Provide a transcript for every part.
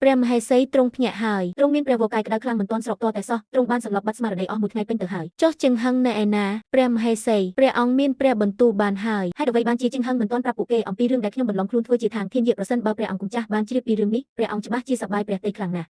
ព្រះមហេសីទ្រង់ភ្ញាក់ហើយទ្រង់មានព្រះវរកាយក្តៅខ្លាំងមិនទាន់ស្រកទាល់តែសោះទ្រង់បានសន្លប់បាត់ស្មារតីអស់មួយថ្ងៃពេញទៅហើយចុះជិង្ហឹងនៅឯណាព្រះមហេសីព្រះអង្គមានព្រះបន្ទូលបានហើយហេតុអ្វីបានជាជិង្ហឹងមិនទាន់ប្រាប់ពួកគេអំពីរឿងដែលខ្ញុំបន្លំខ្លួនធ្វើជាທາງធានយាប្រសិនបើព្រះអង្គម្ចាស់បានជ្រាបពីរឿងនេះព្រះអង្គច្បាស់ជាសប្បាយព្រះទ័យខ្លាំងណាស់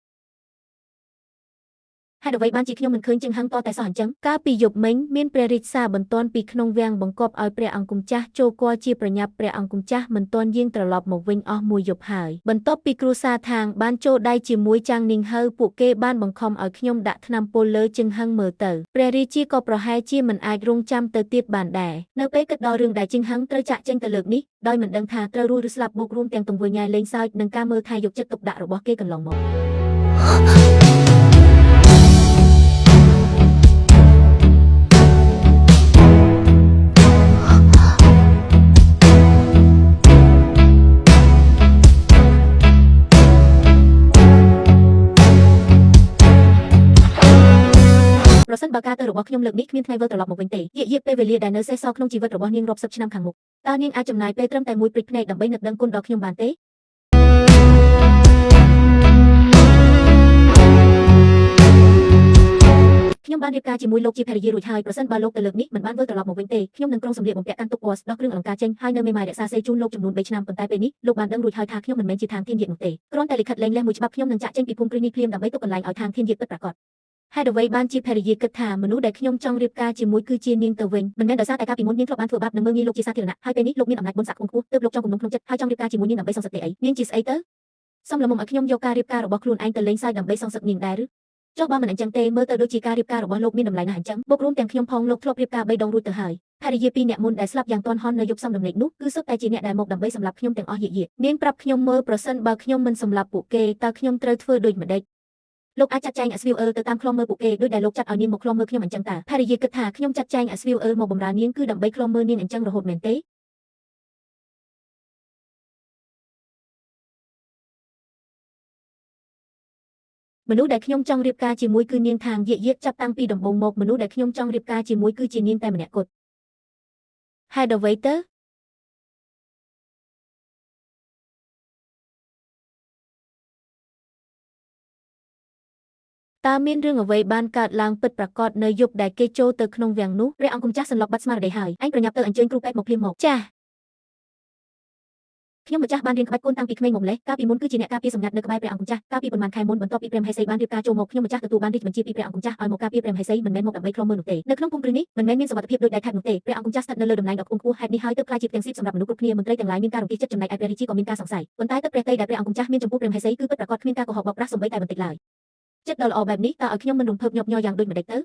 ហេតុអ្វីបានជាខ្ញុំមិនឃើញជិង្ហឹងតតែសោះអញ្ចឹងកាលពីយប់មិញមានព្រះរាជសារបន្ទាន់ពីក្នុងវាំងបង្គាប់ឲ្យព្រះអង្គម្ចាស់ចូលគាល់ជាប្រញាប់ព្រះអង្គម្ចាស់មិនទាន់យាងត្រឡប់មកវិញអស់មួយយប់ហើយបន្ទាប់ពីគ្រួសារທາງបានចូលដៃជាមួយចាំងនាងហើពួកគេបានបង្ខំឲ្យខ្ញុំដាក់ថ្នាំពុលលើជិង្ហឹងមើលទៅព្រះរាជាក៏ប្រហែលជាមិនអាចរងចាំទៅទៀតបានដែរនៅពេលគិតដល់រឿងដែលជិង្ហឹងត្រូវចាក់ចេញទៅលើកនេះដោយមិនដឹងថាត្រូវរស់ឬស្លាប់បូករួមទាំងទង្វើញ៉ែលេងសើចនិងការមើលថែយកចិត្តទុកដាក់របស់គេកន្លងមកប្រសិនបើការទៅរបស់ខ្ញុំលើកនេះគ្មានថ្ងៃវិលត្រឡប់មកវិញទេយាកពេលវេលាដែលនៅសេសសល់ក្នុងជីវិតរបស់នាងរាប់សិបឆ្នាំខាងមុខតើនាងអាចចំណាយពេលត្រឹមតែមួយព្រិចភ្នែកដើម្បីនឹកដឹងគុណដល់ខ្ញុំបានទេខ្ញុំបានរៀបការជាមួយលោកជាភរិយារួចហើយប្រសិនបើលោកទៅលើកនេះមិនបានវិលត្រឡប់មកវិញទេខ្ញុំនឹងក្រុងសម្លៀកបំពាក់កាន់ទុកពណ៌ស្ដោះគ្រឿងអលង្ការចេញហើយនៅមេម៉ាយរក្សាសេជូនលោកចំនួន3ឆ្នាំប៉ុន្តែពេលនេះលោកបានដឹងរួចហើយថាខ្ញុំមិនមែនជាທາງធានយានោះទេគ្រាន់តែលិខិតលែងលះមួយច្បាប់ខ្ញុំនឹងចាក់ចេញពីភូមិគ្រឹះនេះភ្លាមដើម្បីទុកកន្លែងឲ្យທາງធានយាពិតប្រាកដហេតុអ្វីបានជាភរិយាគិតថាមនុស្សដែលខ្ញុំចង់រៀបការជាមួយគឺជានាងទៅវិញមិនមែនដោយសារតែកាលពីមុននាងធ្លាប់បានធ្វើបាបនិងមើលងាយលោកជាសាធារណៈហើយពេលនេះលោកមានអំណាចបុណ្យស័ក្តិខ្ពស់ទើបលោកចង់គំនុំក្នុងចិត្តហើយចង់រៀបការជាមួយនាងដើម្បីសងសឹកទេអីនាងជាស្អីទៅសំលមុំឲ្យខ្ញុំយកការរៀបការរបស់ខ្លួនឯងទៅលេងសើចដើម្បីសងសឹកនាងដែរឬចុះបើមិនអញ្ចឹងទេមើលទៅដូចជាការរៀបការរបស់លោកមានតម្លៃណាស់អញ្ចឹងបូករួមទាំងខ្ញុំផងលោកធ្លាប់រៀបការ3ដងរួចទៅហើយភរិយា2នាក់មុនដែលស្លាប់យ៉ាងទាន់ហន់នៅយប់សំដំណេកនោះគឺសុទ្ធតែជាអ្នកដែលមកដើម្បីសម្លាប់ខ្ញុំទាំងអស់យាកនាងប្រាប់ខ្ញុំមើលប្រសិនបើខ្ញុំមិនសម្លាប់ពួកគេតើខ្ញុំត្រូវធ្វើដូចម្តេចលោកអាចចាត់ចែងអាស្វីវអឺទៅតាមខ្លំមើលពួកគេដូចដែលលោកចាត់ឲ្យនាងមកខ្លំមើលខ្ញុំអញ្ចឹងតើភរិយាគិតថាខ្ញុំចាត់ចែងអាស្វីវអឺមកបម្រើនាងគឺដើម្បីខ្លំមើលនាងអញ្ចឹងរហូតមែនទេមនុស្សដែលខ្ញុំចង់រៀបការជាមួយគឺនាងທາງយាកចាប់តាំងពីដំបូងមកមនុស្សដែលខ្ញុំចង់រៀបការជាមួយគឺជានាងតែម្នាក់គត់ហេតុអ្វីទៅតើមានរឿងអ្វីបានកើតឡើងពិតប្រាកដនៅយប់ដែលគេចូលទៅក្នុងវាំងនោះព្រះអង្គម្ចាស់សន្លប់បាត់ស្មារតីហើយអញប្រញាប់ទៅអញ្ជើញគ្រូពេទ្យមកភ្លាមមកចា៎ខ្ញុំម្ចាស់បានរៀនក្បាច់គុនតាំងពីក្មេងមកម្លេះកាលពីមុនគឺជាអ្នកការពារសម្ងាត់នៅក្បែរព្រះអង្គម្ចាស់កាលពីប៉ុន្មានខែមុនបន្ទាប់ពីព្រះមហេសីបានរៀបការចូលមកខ្ញុំម្ចាស់ទទួលបានរាជបញ្ជាពីព្រះអង្គម្ចាស់ឲ្យមកការពារព្រះមហេសីមិនមែនមកដើម្បីឃ្លាំមើលនោះទេនៅក្នុងភូមិគ្រឹះនេះមិនមែនមានសុវត្ថិភាពដូចដែកថែបនោះទេព្រះអង្គម្ចាស់ស្ថិតនៅលើតំណែងដ៏ខ្ពង់ខ្ពស់ហេតុនេះហើយទើបក្លាយជាផ្ទាំងស៊ីបសម្រាប់មនុស្សគ្រប់គ្នាមន្ត្រីទាំងឡាយមានការរំពឹងចិត្តចំណែកឯព្រះរាជាក៏មានការសង្ស័យប៉ុន្តែទឹកព្រះទ័យដែលព្រះអង្គម្ចាស់មានចំពោះព្រះមហេសីគឺពិតប្រាកដគ្មានការកុហកបោកប្រាស់សូម្បីតែបន្តិចឡើយចិត្តដ៏ល្អបែបនេះតើឲ្យខ្ញុំមិនរំភើបញាប់ញ័រយ៉ាងដូចម្តេចទៅ